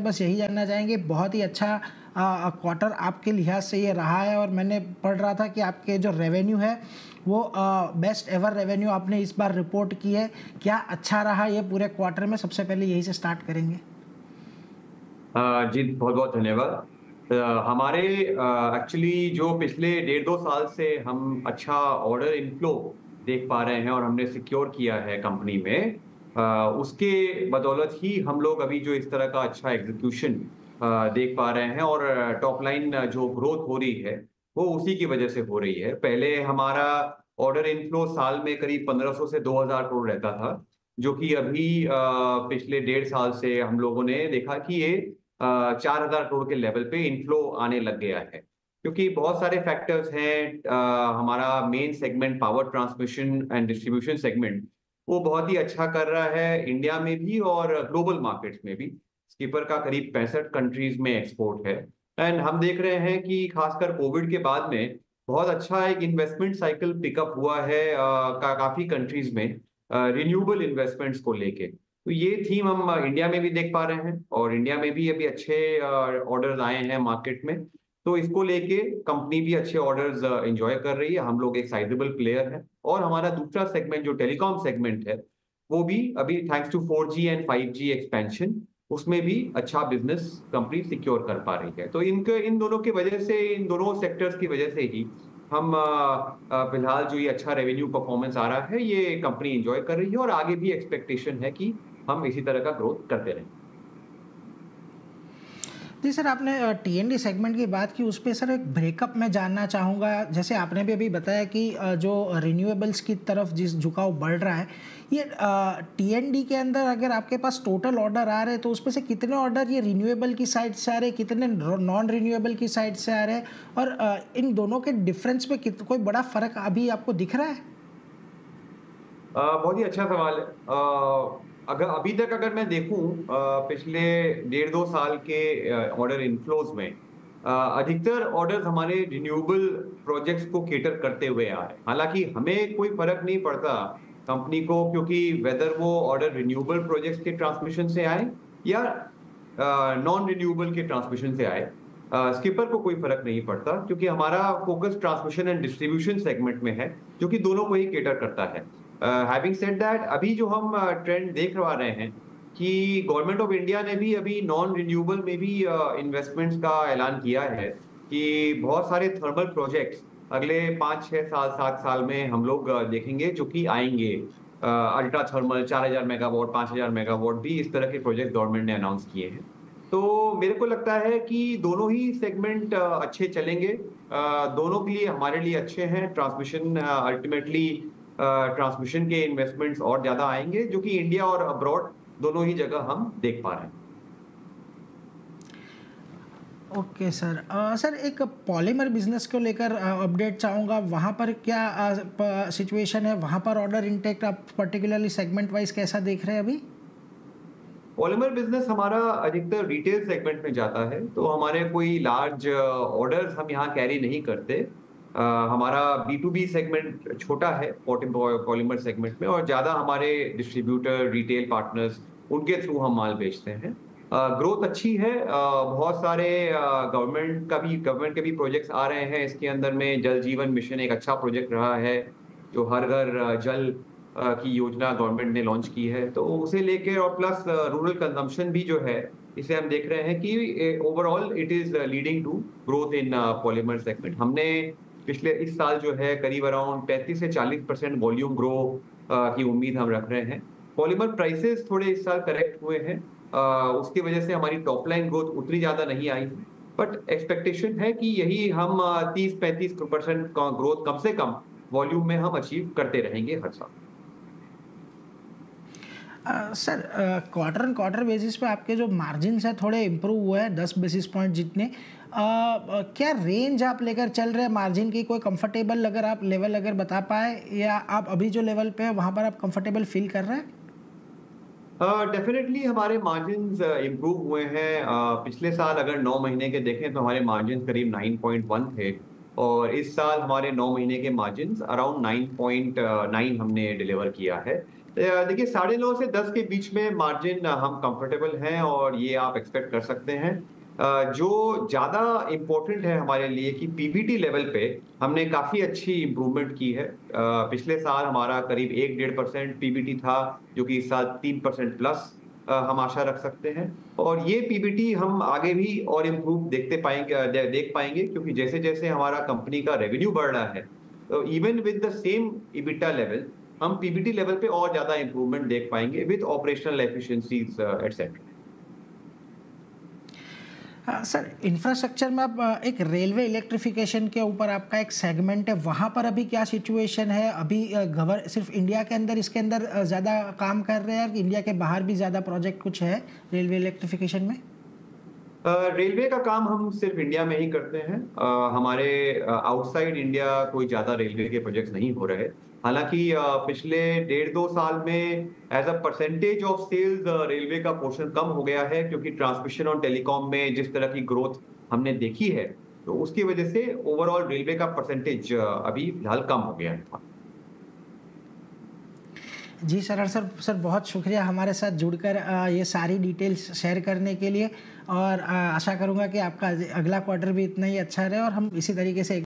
बस यही जानना चाहेंगे, बहुत ही अच्छा क्वार्टर आपके लिहाज से ये रहा है और मैंने पढ़ रहा था कि आपके जो रेवेन्यू है वो बेस्ट एवर रेवेन्यू आपने इस बार रिपोर्ट की है। क्या अच्छा रहा ये पूरे क्वार्टर में? सबसे पहले यही से स्टार्ट करेंगे। जी बहुत बहुत धन्यवाद। हमारे एक्चुअली जो पिछले 1.5-2 साल से हम अच्छा ऑर्डर इनफ्लो देख पा रहे हैं और हमने सिक्योर किया है कंपनी में, उसके बदौलत ही हम लोग अभी जो इस तरह का अच्छा एग्जीक्यूशन देख पा रहे हैं और टॉप लाइन जो ग्रोथ हो रही है वो उसी की वजह से हो रही है। पहले हमारा ऑर्डर इनफ्लो साल में करीब 1500 से 2000 करोड़ रहता था, जो कि अभी पिछले 1.5 साल से हम लोगों ने देखा कि ये 4000 करोड़ के लेवल पे इनफ्लो आने लग गया है। क्योंकि बहुत सारे फैक्टर्स हैं, हमारा main segment power transmission and distribution segment वो बहुत ही अच्छा कर रहा है इंडिया में भी और ग्लोबल मार्केट्स में भी। स्किपर का करीब 65 कंट्रीज में एक्सपोर्ट है। एंड हम देख रहे हैं कि खासकर कोविड के बाद में बहुत अच्छा एक इन्वेस्टमेंट साइकिल पिकअप हुआ है काफी कंट्रीज में रिन्यूएबल इन्वेस्टमेंट्स को लेके। तो ये थीम हम इंडिया में भी देख पा रहे हैं और इंडिया में भी अभी अच्छे ऑर्डर्स आए हैं मार्केट में। तो इसको लेके कंपनी भी अच्छे ऑर्डर्स एंजॉय कर रही है। हम लोग एक साइजेबल प्लेयर है और हमारा दूसरा सेगमेंट जो टेलीकॉम सेगमेंट है वो भी अभी thanks to 4G and 5G expansion उसमें भी अच्छा बिजनेस कंपनी सिक्योर कर पा रही है। तो इन दोनों की वजह से, इन दोनों सेक्टर्स की वजह से ही हम फिलहाल जो ये अच्छा रेवेन्यू परफॉर्मेंस आ रहा है ये कंपनी एंजॉय कर रही है और आगे भी एक्सपेक्टेशन है कि हम इसी तरह का ग्रोथ करते रहें। जी सर, आपने टीएनडी सेगमेंट की बात की, उस पे सर एक ब्रेकअप मैं जानना चाहूँगा। जैसे आपने भी अभी बताया कि जो रिन्यूएबल्स की तरफ जिस झुकाव बढ़ रहा है, ये टीएनडी के अंदर अगर आपके पास टोटल ऑर्डर आ रहे हैं तो उसमें से कितने ऑर्डर ये रिन्यूएबल की साइड से आ रहे हैं, कितने नॉन रिन्यूएबल की साइड से आ रहे हैं, और इन दोनों के डिफरेंस में कोई बड़ा फर्क अभी आपको दिख रहा है? बहुत ही अच्छा सवाल है। अगर अभी तक अगर मैं देखूं पिछले 1.5-2 साल के ऑर्डर इनफ्लोज में अधिकतर ऑर्डर्स हमारे रिन्यूएबल प्रोजेक्ट्स को केटर करते हुए आ रहे हैं। हालांकि हमें कोई फर्क नहीं पड़ता कंपनी को, क्योंकि वेदर वो ऑर्डर रिन्यूएबल प्रोजेक्ट्स के ट्रांसमिशन से आए या नॉन रिन्यूएबल के ट्रांसमिशन से आए। स्किपर को कोई फर्क नहीं पड़ता क्योंकि हमारा focus transmission and distribution segment में है जो कि दोनों को ही केटर करता है। हैविंग सेड दैट, अभी जो हम ट्रेंड देख रहे हैं कि गवर्नमेंट ऑफ इंडिया ने भी अभी नॉन रिन्यूएबल में भी इन्वेस्टमेंट्स का ऐलान किया है कि बहुत सारे थर्मल प्रोजेक्ट्स अगले 5-6 साल 7 साल में हम लोग देखेंगे जो कि आएंगे। अल्ट्रा थर्मल 4000 मेगावाट 5000 मेगावाट भी इस तरह के प्रोजेक्ट गवर्नमेंट ने अनाउंस किए हैं। तो मेरे को लगता है कि दोनों ही सेगमेंट अच्छे चलेंगे। दोनों के लिए हमारे लिए अच्छे हैं। ट्रांसमिशन अल्टीमेटली ट्रांसमिशन के इन्वेस्टमेंट्स और ज्यादा आएंगे जो कि इंडिया और अब्रॉड दोनों ही जगह हम देख पा रहे हैं। Okay sir. सर एक पॉलीमर बिजनेस को लेकर अपडेट चाहूँगा, वहाँ पर क्या सिचुएशन है? वहाँ पर ऑर्डर इनटेक आप पर्टिकुलरली सेगमेंट वाइज कैसा देख रहे हैं अभी? पॉलीमर बिजनेस हमारा अधिकतर रिटेल सेगमेंट में जाता है, तो हमारे कोई लार्ज ऑर्डर्स हम यहाँ कैरी नहीं करते। हमारा B2B सेगमेंट छोटा है पॉलीमर सेगमेंट में और ज्यादा हमारे डिस्ट्रीब्यूटर रिटेल पार्टनर्स उनके थ्रू हम माल बेचते हैं। ग्रोथ अच्छी है। बहुत सारे गवर्नमेंट के भी प्रोजेक्ट्स आ रहे हैं। इसके अंदर में जल जीवन मिशन एक अच्छा प्रोजेक्ट रहा है जो हर घर जल की योजना गवर्नमेंट ने लॉन्च की है, तो उसे लेके और प्लस रूरल कंजम्पशन भी जो है इसे हम देख रहे हैं कि overall it is leading to growth in polymer segment. हमने पिछले इस साल जो है करीब अराउंड 35 से 40% वॉल्यूम ग्रो की उम्मीद हम रख रहे हैं। पॉलीमर प्राइसेस थोड़े इस साल करेक्ट हुए हैं, उसकी वजह से हमारी टॉप लाइन ग्रोथ उतनी ज्यादा नहीं आई, बट एक्सपेक्टेशन है कि यही हम 30-35% ग्रोथ कम से कम वॉल्यूम में हम अचीव करते रहेंगे हर साल। Sir quarter and quarter basis पे आपके जो मार्जिन है थोड़े इम्प्रूव हुए हैं 10 बेसिस पॉइंट जितने। क्या रेंज आप लेकर चल रहे हैं मार्जिन की? कोई कंफर्टेबल अगर आप लेवल अगर बता पाए, या आप अभी जो लेवल पे है वहाँ पर आप कंफर्टेबल फील कर रहे हैं? डेफिनेटली हमारे मार्जिन्स इम्प्रूव हुए हैं। पिछले साल अगर 9 महीने के देखें तो हमारे मार्जिन करीब 9.1 थे और इस साल हमारे 9 महीने के मार्जिन्स अराउंड 9.9 हमने डिलीवर किया है। देखिए 9.5 से 10 के बीच में मार्जिन हम कंफर्टेबल हैं और ये आप एक्सपेक्ट कर सकते हैं। जो ज़्यादा इम्पोर्टेंट है हमारे लिए कि पीबीटी लेवल पे हमने काफ़ी अच्छी इम्प्रूवमेंट की है। पिछले साल हमारा करीब 1-1.5% पीबीटी था, जो कि इस साल 3% प्लस हम आशा रख सकते हैं। और ये पीबीटी हम आगे भी और इम्प्रूव देख पाएँगे क्योंकि जैसे-जैसे हमारा कंपनी का रेवेन्यू बढ़ रहा है, तो even with the same EBITDA level हम पीबीटी लेवल पे और ज़्यादा इम्प्रूवमेंट देख पाएँगे with operational efficiencies etcetera. Sir infrastructure में अब एक रेलवे इलेक्ट्रिफिकेशन के ऊपर आपका एक सेगमेंट है, वहाँ पर अभी क्या सिचुएशन है? अभी सिर्फ इंडिया के अंदर इसके अंदर ज़्यादा काम कर रहे हैं कि इंडिया के बाहर भी ज़्यादा प्रोजेक्ट कुछ है रेलवे इलेक्ट्रिफिकेशन में? रेलवे का काम हम सिर्फ इंडिया में ही करते हैं। हमारे आउटसाइड इंडिया कोई ज़्यादा रेलवे के प्रोजेक्ट्स नहीं हो रहे। हालाँकि पिछले 1.5-2 साल में as a percentage of sales railway का पोर्शन कम हो गया है क्योंकि ट्रांसमिशन और टेलीकॉम में जिस तरह की ग्रोथ हमने देखी है, तो उसकी वजह से ओवरऑल रेलवे का परसेंटेज अभी फिलहाल कम हो गया है। जी सर बहुत शुक्रिया हमारे साथ जुड़कर ये सारी डिटेल्स शेयर करने के लिए, और आशा करूँगा कि आपका अगला क्वार्टर भी इतना ही अच्छा रहे और हम इसी तरीके से